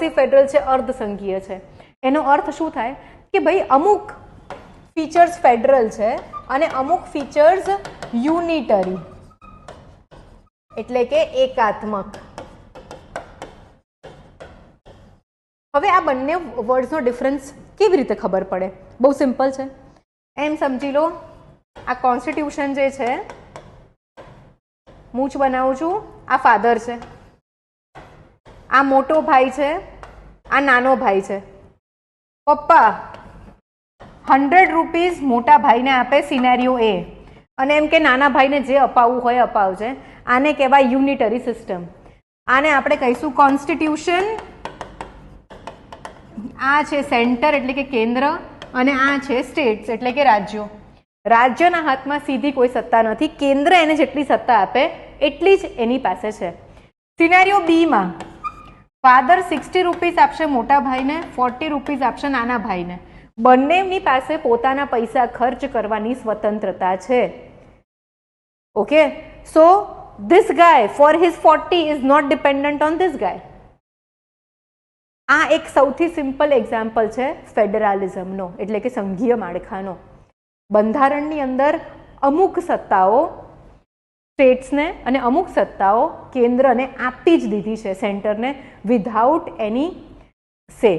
ક્વોસી federal છે, અર્ધસંઘીય છે. એનો અર્થ શું થાય કે ભાઈ અમુક ફીચર્સ ફેડરલ છે અને અમુક ફીચર્સ યુનિટરી એટલે કે એકાત્મક. હવે આ બંને વર્ડ્સનો ડિફરન્સ કેવી રીતે ખબર પડે? બહુ સિમ્પલ છે. એમ સમજી લો આ કોન્સ્ટિટ્યુશન જે છે હું જ બનાવું છું. આ ફાધર છે, આ મોટો ભાઈ છે, આ નાનો ભાઈ છે. પપ્પા 100 રૂપીઝ મોટા ભાઈને આપે સિનેરિયો એ, અને એમ કે નાના ભાઈને જે અપાવવું હોય અપાવજે. આને કહેવાય યુનિટરી સિસ્ટમ. આને આપણે કહીશું કોન્સ્ટિટ્યુશન. આ છે સેન્ટર એટલે કે કેન્દ્ર, અને આ છે સ્ટેટ્સ એટલે કે રાજ્યો. રાજ્યના હાથમાં સીધી કોઈ સત્તા નથી. કેન્દ્ર એને જેટલી સત્તા આપે એટલી જ એની પાસે છે. સિનેરિયો બીમાં ફાધર 60 રૂપીઝ આપશે મોટા ભાઈને, 40 રૂપીઝ આપશે નાના ભાઈને. બંનેની પાસે પોતાના પૈસા ખર્ચ કરવાની સ્વતંત્રતા છે. Okay, so this guy for his 40 is not dependent on this guy. આ એક સૌથી સિમ્પલ એક્ઝામ્પલ છે ફેડરલિઝમનો એટલે કે સંઘીય માળખાનો. બંધારણની અંદર અમુક સત્તાઓ સ્ટેટ્સને અને અમુક સત્તાઓ કેન્દ્રને આપી જ દીધી છે, સેન્ટરને, વિધાઉટ એની સે.